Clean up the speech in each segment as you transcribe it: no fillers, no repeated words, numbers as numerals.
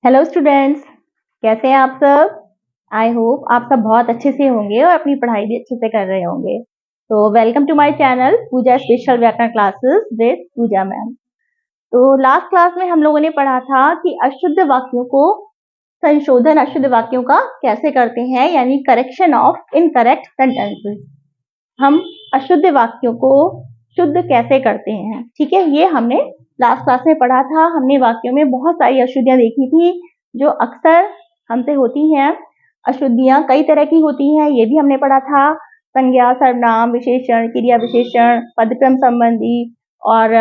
Hello students, कैसे हैं आप सब। आई होप आप सब बहुत अच्छे से होंगे और अपनी पढ़ाई भी अच्छे से कर रहे होंगे। तो welcome to my channel Pooja special व्याकरण क्लासेस विद पूजा मैम। तो लास्ट क्लास में हम लोगों ने पढ़ा था कि अशुद्ध वाक्यों को संशोधन अशुद्ध वाक्यों का कैसे करते हैं, यानी करेक्शन ऑफ इनकरेक्ट सेंटेंसेस। हम अशुद्ध वाक्यों को शुद्ध कैसे करते हैं, ठीक है। ये हमने लास्ट क्लास में पढ़ा था। हमने वाक्यों में बहुत सारी अशुद्धियां देखी थी जो अक्सर हमसे होती हैं। अशुद्धियां कई तरह की होती हैं, ये भी हमने पढ़ा था। संज्ञा, सर्वनाम, विशेषण, क्रिया विशेषण, पदक्रम संबंधी और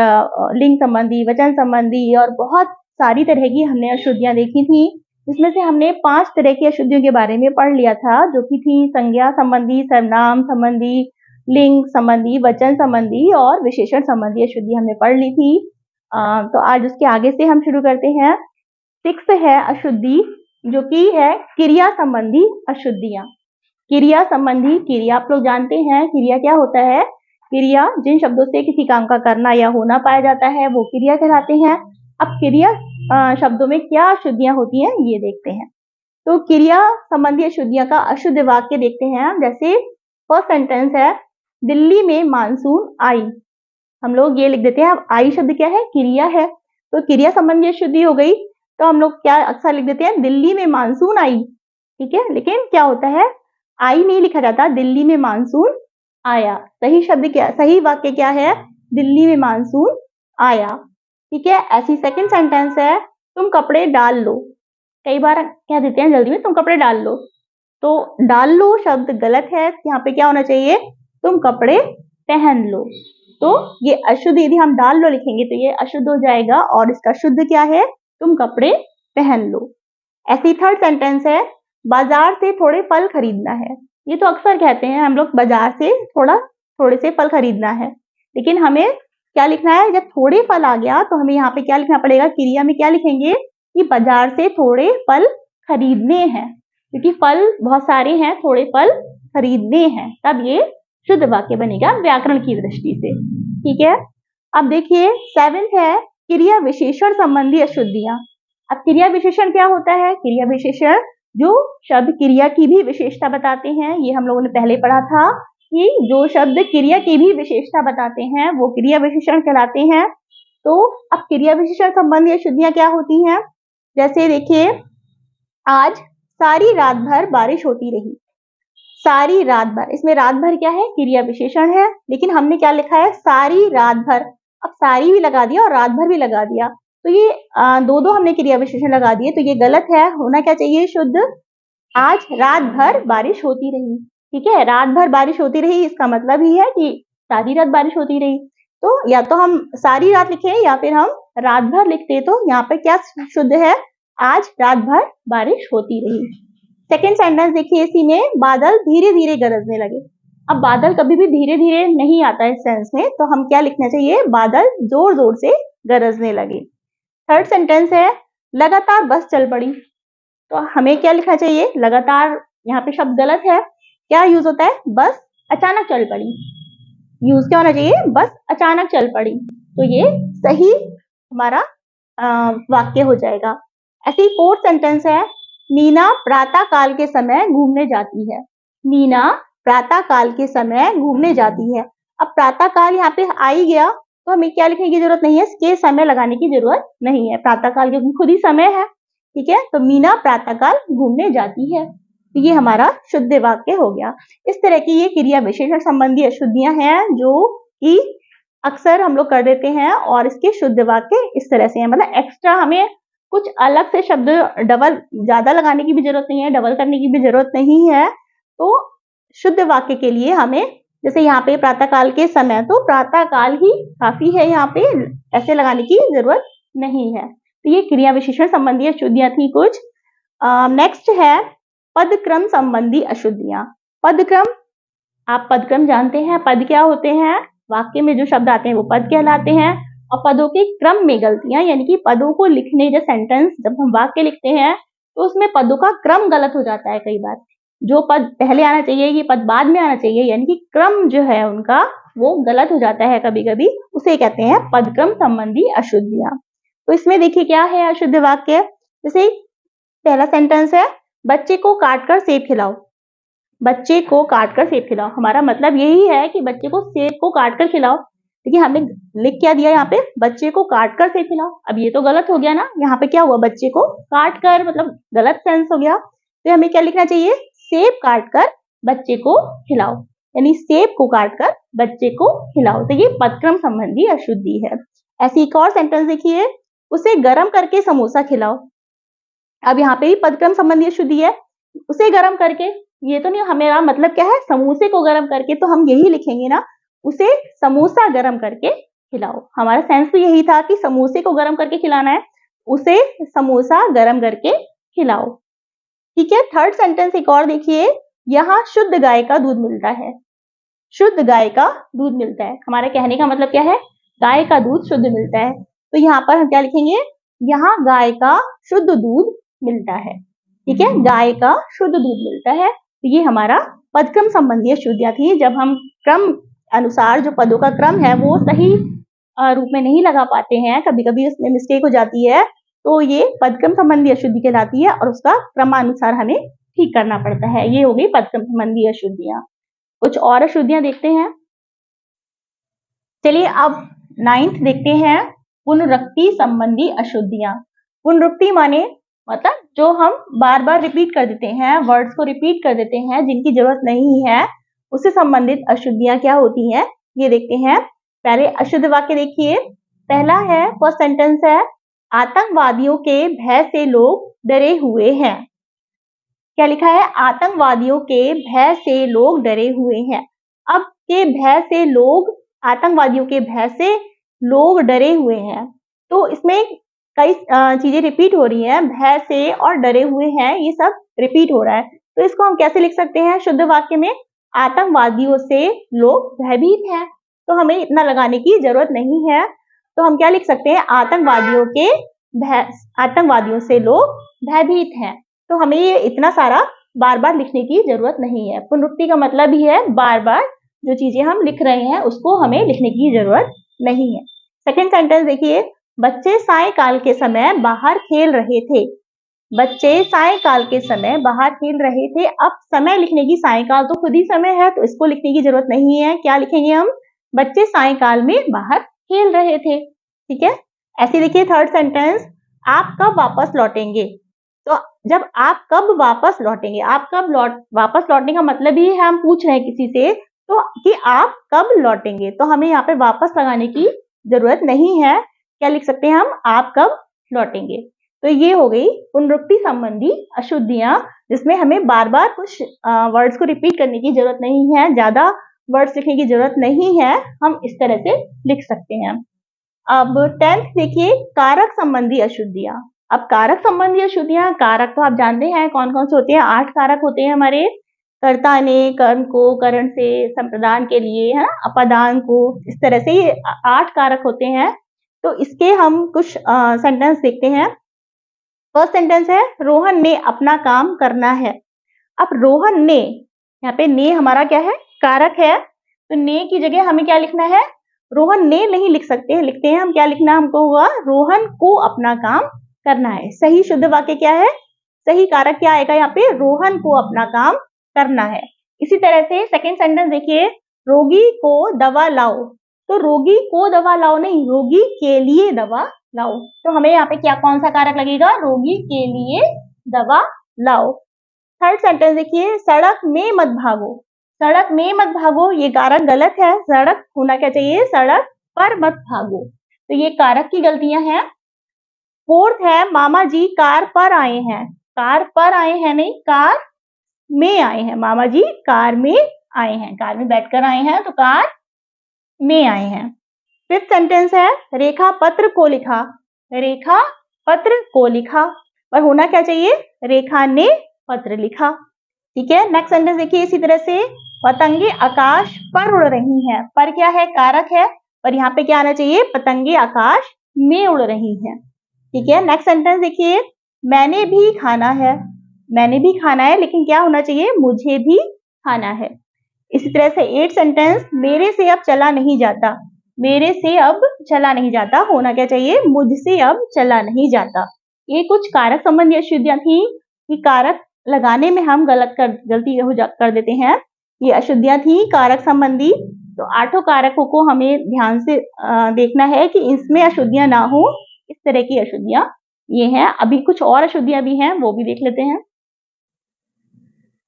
लिंग संबंधी, वचन संबंधी और बहुत सारी तरह की हमने अशुद्धियां देखी थी। इसमें से हमने 5 तरह की अशुद्धियों के बारे में पढ़ लिया था, जो कि थी संज्ञा संबंधी, सर्वनाम संबंधी, लिंग संबंधी, वचन संबंधी और विशेषण संबंधी अशुद्धि हमने पढ़ ली थी। तो आज उसके आगे से हम शुरू करते हैं। 6 है अशुद्धि, जो कि है क्रिया संबंधी अशुद्धियां। क्रिया संबंधी, क्रिया आप लोग जानते हैं क्रिया क्या होता है। क्रिया जिन शब्दों से किसी काम का करना या होना पाया जाता है वो क्रिया कहलाते हैं। अब क्रिया शब्दों में क्या अशुद्धियां होती हैं ये देखते हैं। तो क्रिया संबंधी अशुद्धियां का अशुद्ध वाक्य देखते हैं। जैसे फर्स्ट सेंटेंस है, दिल्ली में मानसून आई। हम लोग ये लिख देते हैं। अब आई शब्द क्या है, क्रिया है, तो क्रिया संबंधी अशुद्धि हो गई। तो हम लोग क्या अक्सर लिख देते हैं, दिल्ली में मानसून आई, ठीक है। लेकिन क्या होता है, आई नहीं लिखा जाता, दिल्ली में मानसून आया। सही शब्द क्या, सही वाक्य क्या है, दिल्ली में मानसून आया, ठीक है। ऐसी सेकंड सेंटेंस है, तुम कपड़े डाल लो। कई बार कह देते हैं जल्दी में, तुम कपड़े डाल लो। तो डाल लो शब्द गलत है, यहाँ पे क्या होना चाहिए, तुम कपड़े पहन लो। तो ये अशुद्ध, यदि हम डाल लो लिखेंगे तो ये अशुद्ध हो जाएगा और इसका शुद्ध क्या है, तुम कपड़े पहन लो। ऐसी थर्ड सेंटेंस है, बाजार से थोड़े फल खरीदना है। ये तो अक्सर कहते हैं हम लोग, बाजार से थोड़े से फल खरीदना है। लेकिन हमें क्या लिखना है, जब थोड़े फल आ गया तो हमें यहाँ पे क्या लिखना पड़ेगा, क्रिया में क्या लिखेंगे कि बाजार से थोड़े फल खरीदने हैं, क्योंकि फल बहुत सारे हैं, थोड़े फल खरीदने हैं, तब ये शुद्ध वाक्य बनेगा व्याकरण की दृष्टि से, ठीक है। अब देखिए 7th है क्रिया विशेषण संबंधी अशुद्धियां। अब क्रिया विशेषण क्या होता है, क्रिया विशेषण जो शब्द क्रिया की भी विशेषता बताते हैं। ये हम लोगों ने पहले पढ़ा था कि जो शब्द क्रिया की भी विशेषता बताते हैं वो क्रिया विशेषण कहलाते हैं। तो अब क्रिया विशेषण संबंधी अशुद्धियां क्या होती हैं, जैसे देखिए, आज सारी रात भर बारिश होती रही। सारी रात भर, इसमें रात भर क्या है, क्रिया विशेषण है, लेकिन हमने क्या लिखा है, सारी रात भर। अब सारी भी लगा दिया और रात भर भी लगा दिया, तो ये दो हमने क्रिया विशेषण लगा दिए, तो ये गलत है। होना क्या चाहिए, शुद्ध, आज रात भर बारिश होती रही, ठीक है। रात भर बारिश होती रही, इसका मतलब ही है कि सारी रात बारिश होती रही। तो या तो हम सारी रात लिखे या फिर हम रात भर लिखते, तो यहाँ पे क्या शुद्ध है, आज रात भर बारिश होती रही। सेकेंड सेंटेंस देखिए, इसी में बादल धीरे धीरे गरजने लगे। अब बादल कभी भी धीरे धीरे नहीं आता है इस सेंस में, तो हम क्या लिखना चाहिए, बादल जोर जोर से गरजने लगे। थर्ड सेंटेंस है, लगातार बस चल पड़ी। तो हमें क्या लिखना चाहिए, लगातार, यहाँ पे शब्द गलत है। क्या यूज होता है, बस अचानक चल पड़ी। यूज क्या होना चाहिए, बस अचानक चल पड़ी। तो ये सही हमारा वाक्य हो जाएगा। ऐसी फोर्थ सेंटेंस है, मीना प्रातः काल के समय घूमने जाती है। मीना प्रातः काल के समय घूमने जाती है। अब प्रातः काल यहाँ पे आ ही गया, तो हमें क्या लिखने की जरूरत नहीं है, इसके समय लगाने की जरूरत नहीं है, प्रातः काल क्योंकि खुद ही समय है, ठीक है। तो मीना प्रातः काल घूमने जाती है, तो ये हमारा शुद्ध वाक्य हो गया। इस तरह की ये क्रिया विशेषण संबंधी अशुद्धियां हैं जो कि अक्सर हम लोग कर देते हैं, और इसके शुद्ध वाक्य इस तरह से हैं। मतलब एक्स्ट्रा हमें कुछ अलग से शब्द डबल ज्यादा लगाने की भी जरूरत नहीं है, डबल करने की भी जरूरत नहीं है। तो शुद्ध वाक्य के लिए हमें, जैसे यहाँ पे प्रातः काल के समय, तो प्रातः काल ही काफी है, यहाँ पे ऐसे लगाने की जरूरत नहीं है। तो ये क्रिया विशेषण संबंधी अशुद्धियां थी कुछ। नेक्स्ट है पदक्रम संबंधी अशुद्धियां। पदक्रम, आप पदक्रम जानते हैं, पद क्या होते हैं, वाक्य में जो शब्द आते हैं वो पद कहलाते हैं। और पदों के क्रम में गलतियां, यानी कि पदों को लिखने, जो सेंटेंस जब हम वाक्य लिखते हैं तो उसमें पदों का क्रम गलत हो जाता है। कई बार जो पद पहले आना चाहिए ये पद बाद में आना चाहिए, यानी कि क्रम जो है उनका वो गलत हो जाता है कभी कभी, उसे कहते हैं पदक्रम संबंधी अशुद्धियां। तो इसमें देखिए क्या है अशुद्ध वाक्य, जैसे पहला सेंटेंस है बच्चे को काटकर सेब खिलाओ। बच्चे को काटकर सेब खिलाओ, हमारा मतलब यही है कि बच्चे को सेब को काटकर खिलाओ। देखिए हमने लिख क्या दिया यहाँ पे, बच्चे को काटकर सेब खिलाओ। अब ये तो गलत हो गया ना, यहाँ पे क्या हुआ, बच्चे को काटकर, मतलब गलत सेंस हो गया। तो हमें क्या लिखना चाहिए, सेब काटकर बच्चे को खिलाओ, यानी सेब को काटकर बच्चे को खिलाओ। तो ये पदक्रम संबंधी अशुद्धि है। ऐसी एक और सेंटेंस देखिए, उसे गर्म करके समोसा खिलाओ। अब यहाँ पे भी पदक्रम संबंधी अशुद्धि है, उसे गर्म करके, ये तो नहीं, हमारा मतलब क्या है, समोसे को गर्म करके, तो हम यही लिखेंगे ना, उसे समोसा गर्म करके खिलाओ। हमारा सेंस तो यही था कि समोसे को गर्म करके खिलाना है, उसे समोसा गर्म करके खिलाओ। ठीक है, थर्ड सेंटेंस एक और देखिए, यहाँ शुद्ध गाय का दूध मिलता है। शुद्ध गाय का दूध मिलता है, हमारे कहने का मतलब क्या है, गाय का दूध शुद्ध मिलता है। तो यहाँ पर हम क्या लिखेंगे, यहाँ गाय का शुद्ध दूध मिलता है। ठीक है, गाय का शुद्ध दूध मिलता है। तो ये हमारा पदक्रम संबंधी अशुद्धियां थी। जब हम क्रम अनुसार जो पदों का क्रम है वो सही रूप में नहीं लगा पाते हैं, कभी कभी उसमें मिस्टेक हो जाती है, तो ये पदक्रम संबंधी अशुद्धि कहलाती है और उसका क्रमानुसार हमें ठीक करना पड़ता है। ये हो गई पदक्रम संबंधी अशुद्धियां। कुछ और अशुद्धियां देखते हैं। चलिए अब 9th देखते हैं, पुनरुक्ति संबंधी अशुद्धियां। पुनरुक्ति माने मतलब जो हम बार बार रिपीट कर देते हैं, वर्ड्स को रिपीट कर देते हैं जिनकी जरूरत नहीं है, उससे संबंधित अशुद्धियां क्या होती हैं, ये देखते हैं। पहले अशुद्ध वाक्य देखिए, पहला है, फर्स्ट सेंटेंस है, आतंकवादियों के भय से लोग डरे हुए हैं। क्या लिखा है, आतंकवादियों के भय से लोग डरे हुए हैं। अब के भय से लोग, आतंकवादियों के भय से लोग डरे हुए हैं, तो इसमें कई चीजें रिपीट हो रही हैं, भय से और डरे हुए हैं, ये सब रिपीट हो रहा है। तो इसको हम कैसे लिख सकते हैं शुद्ध वाक्य में, आतंकवादियों से लोग भयभीत हैं। तो हमें इतना लगाने की जरूरत नहीं है, तो हम क्या लिख सकते हैं, आतंकवादियों से लोग भयभीत हैं। तो हमें ये इतना सारा बार बार लिखने की जरूरत नहीं है। पुनरुक्ति का मतलब ही है बार बार जो चीजें हम लिख रहे हैं उसको हमें लिखने की जरूरत नहीं है। सेकेंड सेंटेंस देखिए, बच्चे सायंकाल के समय बाहर खेल रहे थे। बच्चे सायंकाल के समय बाहर खेल रहे थे। अब समय लिखने की, सायंकाल तो खुद ही समय है तो इसको लिखने की जरूरत नहीं है। क्या लिखेंगे हम, बच्चे सायंकाल में बाहर खेल रहे थे। ठीक है, ऐसे देखिए थर्ड सेंटेंस, आप कब वापस लौटेंगे। तो जब आप कब वापस लौटेंगे, आप कब वापस लौटने का मतलब ही है, हम पूछ रहे हैं किसी से तो कि आप कब लौटेंगे, तो हमें यहाँ पे वापस लगाने की जरूरत नहीं है। क्या लिख सकते हैं हम, आप कब लौटेंगे। तो ये हो गई पुनरुक्ति संबंधी अशुद्धियां, जिसमें हमें बार बार कुछ वर्ड्स को रिपीट करने की जरूरत नहीं है, ज्यादा वर्ड्स लिखने की जरूरत नहीं है, हम इस तरह से लिख सकते हैं। अब 10th देखिए, कारक संबंधी अशुद्धियां। अब कारक संबंधी अशुद्धियां, कारक तो आप जानते हैं कौन कौन से होते हैं, 8 कारक होते हैं हमारे, कर्ता ने, कर्म को, करण से, संप्रदान के लिए, है ना, अपदान को, इस तरह से ये 8 कारक होते हैं। तो इसके हम कुछ सेंटेंस देखते हैं। फर्स्ट सेंटेंस है, रोहन ने अपना काम करना है। अब रोहन ने, यहाँ पे ने हमारा क्या है, कारक है, तो ने की जगह हमें क्या लिखना है, रोहन ने नहीं लिख सकते, लिखते हैं हम, क्या लिखना हमको होगा, रोहन को अपना काम करना है। सही शुद्ध वाक्य क्या है, सही कारक क्या आएगा यहाँ पे, रोहन को अपना काम करना है। इसी तरह से सेकंड सेंटेंस देखिए, रोगी को दवा लाओ। तो रोगी को दवा लाओ नहीं, रोगी के लिए दवा लाओ। तो हमें यहाँ पे क्या, कौन सा कारक लगेगा, रोगी के लिए दवा लाओ। थर्ड सेंटेंस देखिए, सड़क में मत भागो। सड़क में मत भागो, ये कारक गलत है, सड़क होना क्या चाहिए, सड़क पर मत भागो। तो ये कारक की गलतियां हैं। फोर्थ है, मामा जी कार पर आए हैं। कार पर आए हैं नहीं, कार में आए हैं। मामा जी कार में आए हैं, कार में बैठकर आए हैं, तो कार में आए हैं। फिफ्थ सेंटेंस है, रेखा पत्र को लिखा। रेखा पत्र को लिखा, पर होना क्या चाहिए, रेखा ने पत्र लिखा। ठीक है, नेक्स्ट सेंटेंस देखिए इसी तरह से, पतंगे आकाश पर उड़ रही हैं। पर क्या है, कारक है, पर यहाँ पे क्या आना चाहिए, पतंगे आकाश में उड़ रही हैं। ठीक है, नेक्स्ट सेंटेंस देखिए, मैंने भी खाना है। मैंने भी खाना है, लेकिन क्या होना चाहिए, मुझे भी खाना है। इसी तरह से 8th सेंटेंस, मेरे से अब चला नहीं जाता। मेरे से अब चला नहीं जाता, होना क्या चाहिए, मुझसे अब चला नहीं जाता। ये कुछ कारक संबंधी अशुद्धियां थी कि कारक लगाने में हम गलती कर देते हैं। ये अशुद्धियां थी कारक संबंधी। तो 8 कारकों को हमें ध्यान से देखना है कि इसमें अशुद्धियां ना हो, इस तरह की अशुद्धियां ये हैं। अभी कुछ और अशुद्धियां भी हैं, वो भी देख लेते हैं।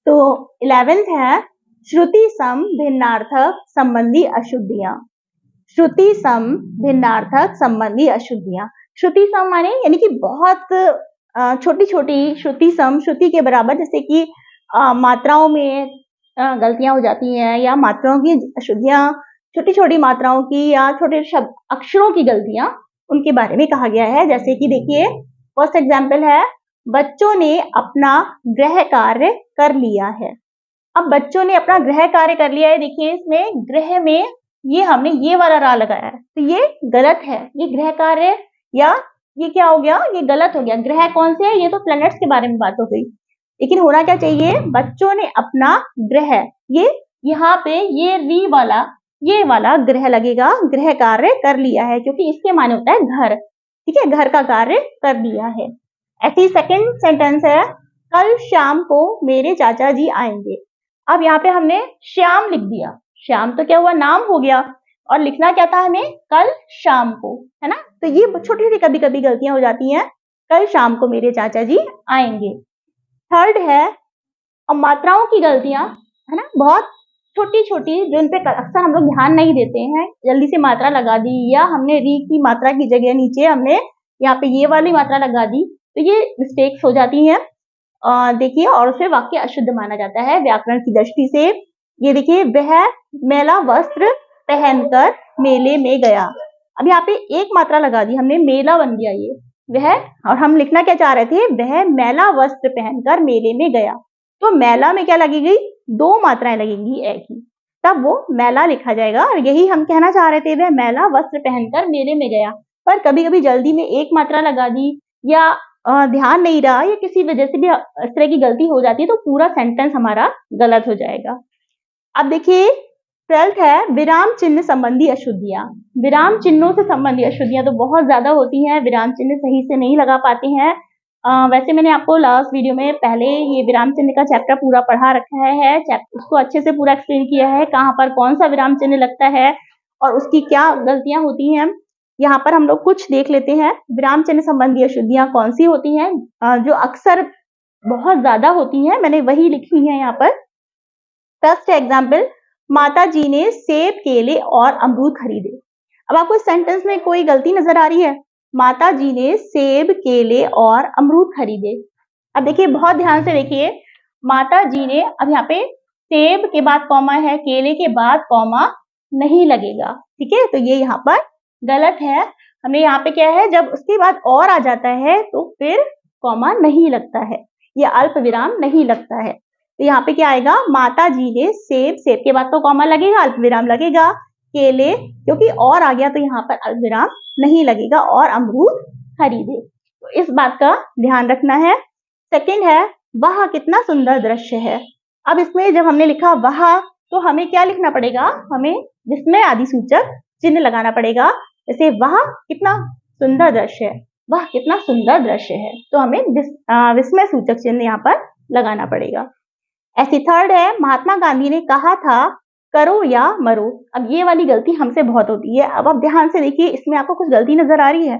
तो 11th है श्रुति सम भिन्नार्थक संबंधी अशुद्धियां। श्रुति सम भिन्नार्थक संबंधी अशुद्धियां। श्रुति सम माने यानी कि बहुत छोटी छोटी श्रुति सम, श्रुति के बराबर, जैसे कि मात्राओं में गलतियां हो जाती हैं या मात्राओं की अशुद्धियां, छोटी छोटी मात्राओं की या छोटे शब्द अक्षरों की गलतियां, उनके बारे में कहा गया है। जैसे कि देखिए फर्स्ट एग्जाम्पल है, बच्चों ने अपना गृह कार्य कर लिया है। अब बच्चों ने अपना गृह कार्य कर लिया है, देखिए इसमें गृह में ये हमने ये वाला रा लगाया है, तो ये गलत है। ये गृह कार्य या ये क्या हो गया, ये गलत हो गया। गृह कौन से है, ये तो प्लैनेट्स के बारे में बात हो गई, लेकिन होना क्या चाहिए, बच्चों ने अपना गृह, ये यहाँ पे ये वाला गृह लगेगा, गृह कार्य कर लिया है, क्योंकि इसके माने होता है घर। ठीक है, घर का कार्य कर लिया है। ऐसी सेकंड सेंटेंस है, कल शाम को मेरे चाचा जी आएंगे। अब यहाँ पे हमने श्याम लिख दिया, श्याम तो क्या हुआ, नाम हो गया, और लिखना क्या था हमें, कल शाम को, है ना। तो ये छोटी छोटी कभी कभी गलतियां हो जाती हैं, कल शाम को मेरे चाचा जी आएंगे। थर्ड है, और मात्राओं की गलतियां, है ना, बहुत छोटी छोटी, जिन पे अक्सर हम लोग ध्यान नहीं देते हैं, जल्दी से मात्रा लगा दी, या हमने री की मात्रा की जगह नीचे हमने यहाँ पे ये वाली मात्रा लगा दी, तो ये मिस्टेक्स हो जाती हैं। देखिए, और उसे वाक्य अशुद्ध माना जाता है व्याकरण की दृष्टि से। ये देखिए, वह मैला वस्त्र पहनकर मेले में गया। अब यहाँ पे एक मात्रा लगा दी हमने, मेला बन गया ये वह, और हम लिखना क्या चाह रहे थे, वह मैला वस्त्र पहनकर मेले में गया। तो मैला में क्या लगेगी, 2 मात्राएं लगेंगी एक ही, तब वो मैला लिखा जाएगा। और यही हम कहना चाह रहे थे, वह मैला वस्त्र पहनकर मेले में गया। पर कभी कभी जल्दी में एक मात्रा लगा दी, या ध्यान नहीं रहा, या किसी वजह से भी इस तरह की गलती हो जाती है, तो पूरा सेंटेंस हमारा गलत हो जाएगा। अब देखिए 12th है, विराम चिन्ह संबंधी अशुद्धियां। विराम चिन्हों से संबंधी अशुद्धियां तो बहुत ज्यादा होती हैं, विराम चिन्ह सही से नहीं लगा पाते हैं। वैसे मैंने आपको लास्ट वीडियो में पहले ये विराम चिन्ह का चैप्टर पूरा पढ़ा रखा है, उसको अच्छे से पूरा एक्सप्लेन किया है, कहाँ पर कौन सा विराम चिन्ह लगता है और उसकी क्या गलतियां होती हैं। यहाँ पर हम लोग कुछ देख लेते हैं, विराम चिन्ह संबंधी अशुद्धियां कौन सी होती हैं, जो अक्सर बहुत ज्यादा होती हैं, मैंने वही लिखी है यहाँ पर। फर्स्ट एग्जाम्पल, माता जी ने सेब, केले और अमरूद खरीदे। अब आपको इस सेंटेंस में कोई गलती नजर आ रही है, माता जी ने सेब, केले और अमरूद खरीदे। अब देखिए, बहुत ध्यान से देखिए, माता जी ने, अब यहाँ पे सेब के बाद कॉमा है, केले के बाद कॉमा नहीं लगेगा, ठीक है, तो ये यहाँ पर गलत है। हमें यहाँ पे क्या है, जब उसके बाद और आ जाता है तो फिर कॉमा नहीं लगता है, या अल्प विराम नहीं लगता है। तो यहाँ पे क्या आएगा, माता जी ने सेब, सेब के बाद तो कॉमा लगेगा, अल्प विराम लगेगा। केले, क्योंकि और आ गया तो यहाँ पर अल्प विराम नहीं लगेगा, और अमरूद खरीदे। तो इस बात का ध्यान रखना है। सेकंड है, वह कितना सुंदर दृश्य है। अब इसमें जब हमने लिखा वह, तो हमें क्या लिखना पड़ेगा, हमें विस्मय आदि सूचक चिन्ह लगाना पड़ेगा। जैसे वह कितना सुंदर दृश्य है, वह कितना सुंदर दृश्य है, तो हमें विस्मय सूचक चिन्ह यहाँ पर लगाना पड़ेगा। ऐसी थर्ड है, महात्मा गांधी ने कहा था करो या मरो। अब ये वाली गलती हमसे बहुत होती है। अब आप ध्यान से देखिए, इसमें आपको कुछ गलती नजर आ रही है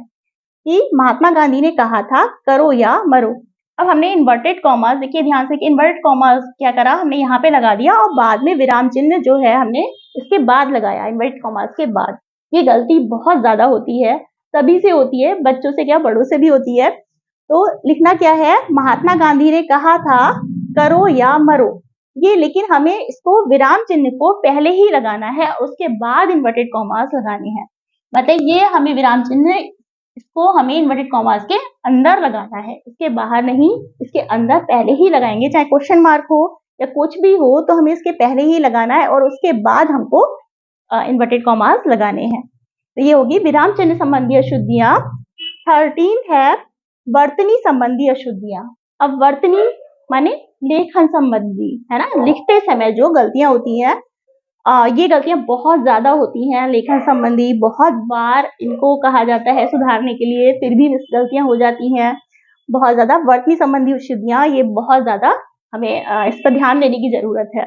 कि महात्मा गांधी ने कहा था करो या मरो। अब हमने इन्वर्टेड कॉमास, देखिए ध्यान से कि इन्वर्टेड कॉमास क्या करा, हमने यहाँ पे लगा दिया और बाद में विराम चिन्ह जो है हमने इसके बाद लगाया, इन्वर्टेड कॉमास के बाद। ये गलती बहुत ज्यादा होती है, सभी से होती है, बच्चों से क्या बड़ों से भी होती है। तो लिखना क्या है, महात्मा गांधी ने कहा था करो या मरो, ये, लेकिन हमें इसको विराम चिन्ह को पहले ही लगाना है, उसके बाद इन्वर्टेड कॉमास लगाने हैं। मतलब ये हमें विराम चिन्ह, इसको हमें इन्वर्टेड कॉमास के अंदर लगाना है, इसके बाहर नहीं, इसके अंदर पहले ही लगाएंगे। चाहे क्वेश्चन मार्क हो या कुछ भी हो, तो हमें इसके पहले ही लगाना है और उसके बाद हमको इन्वर्टेड कॉमास लगाने हैं। तो ये होगी विराम चिन्ह संबंधी अशुद्धियां। 13 है, वर्तनी संबंधी अशुद्धियां। अब वर्तनी माने लेखन संबंधी, है ना, लिखते समय जो गलतियां होती हैं, ये गलतियां बहुत ज्यादा होती हैं लेखन संबंधी। बहुत बार इनको कहा जाता है सुधारने के लिए, फिर भी गलतियां हो जाती हैं। बहुत ज्यादा वर्तनी संबंधी अशुद्धियां, ये बहुत ज्यादा हमें इस पर ध्यान देने की जरूरत है।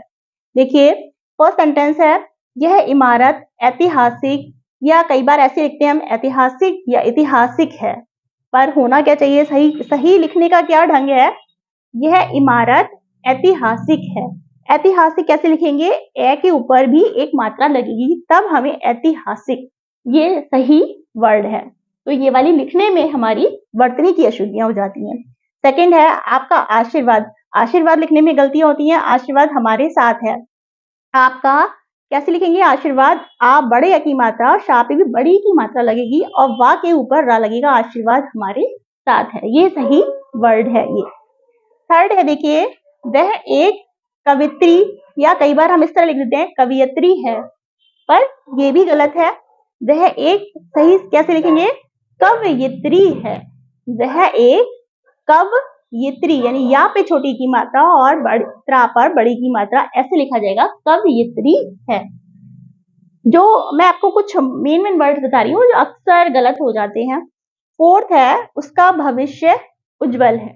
देखिए फर्स्ट सेंटेंस है, यह इमारत ऐतिहासिक, या कई बार ऐसे लिखते हैं हम ऐतिहासिक या ऐतिहासिक है, पर होना क्या चाहिए, सही लिखने का क्या ढंग है, यह इमारत ऐतिहासिक है। ऐतिहासिक कैसे लिखेंगे, ए के ऊपर भी एक मात्रा लगेगी, तब हमें ऐतिहासिक, ये सही वर्ड है। तो ये वाली लिखने में हमारी वर्तनी की अशुद्धियां हो जाती हैं। सेकंड है आपका आशीर्वाद। आशीर्वाद लिखने में गलतियां होती हैं। आशीर्वाद हमारे साथ है, आपका कैसे लिखेंगे, आशीर्वाद आ बड़े या की मात्रा, शा पे भी बड़ी की मात्रा लगेगी और वा के ऊपर रा लगेगा, आशीर्वाद हमारे साथ है, ये सही वर्ड है ये। थर्ड है देखिए, वह एक कवित्री, या कई बार हम इस तरह लिख देते हैं कवियत्री है, पर ये भी गलत है। वह एक, सही कैसे लिखेंगे, कवयित्री है। वह एक कवयित्री, यानी या पे छोटी की मात्रा और त्रा पर बड़ी की मात्रा, ऐसे लिखा जाएगा, कवयित्री है। जो मैं आपको कुछ मेन वर्ड्स बता रही हूँ जो अक्सर गलत हो जाते हैं। फोर्थ है, उसका भविष्य उज्जवल है।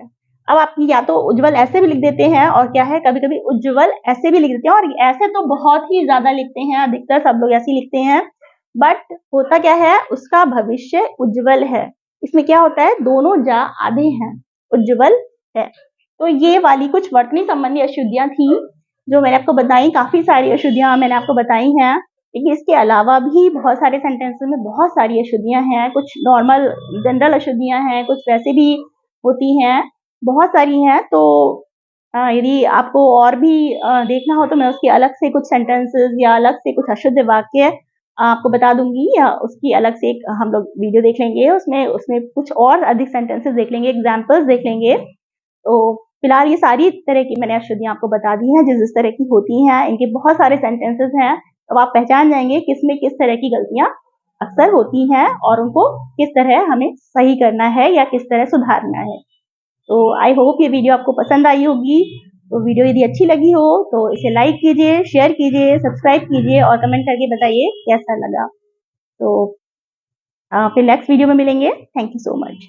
अब आप या तो उज्जवल ऐसे भी लिख देते हैं, और क्या है, कभी कभी उज्जवल ऐसे भी लिख देते हैं, और ऐसे तो बहुत ही ज्यादा लिखते हैं, अधिकतर सब लोग ऐसे लिखते हैं, बट होता क्या है, उसका भविष्य उज्जवल है। इसमें क्या होता है, दोनों जा आधे हैं, उज्जवल है। तो ये वाली कुछ वर्तनी संबंधी अशुद्धियां थी जो मैंने आपको बताई। काफी सारी अशुद्धियां मैंने आपको बताई हैं, लेकिन इसके अलावा भी बहुत सारे सेंटेंसेस में बहुत सारी अशुद्धियां हैं। कुछ नॉर्मल जनरल अशुद्धियां हैं, कुछ वैसे भी होती हैं, बहुत सारी हैं। तो यदि आपको और भी देखना हो तो मैं उसकी अलग से कुछ सेंटेंसेस या अलग से कुछ अशुद्ध वाक्य आपको बता दूंगी, या उसकी अलग से एक हम लोग वीडियो देख लेंगे, उसमें कुछ और अधिक सेंटेंसेस देख लेंगे, एग्जाम्पल्स देख लेंगे। तो फिलहाल ये सारी तरह की मैंने अशुद्धियां आपको बता दी हैं जिस तरह की होती हैं। इनके बहुत सारे सेंटेंसेस हैं, तो आप पहचान जाएंगे किसमें किस तरह की गलतियां अक्सर होती हैं और उनको किस तरह हमें सही करना है या किस तरह सुधारना है। तो आई होप ये वीडियो आपको पसंद आई होगी। तो वीडियो यदि अच्छी लगी हो तो इसे लाइक कीजिए, शेयर कीजिए, सब्सक्राइब कीजिए और कमेंट करके बताइए कैसा लगा। तो फिर नेक्स्ट वीडियो में मिलेंगे। Thank you so much.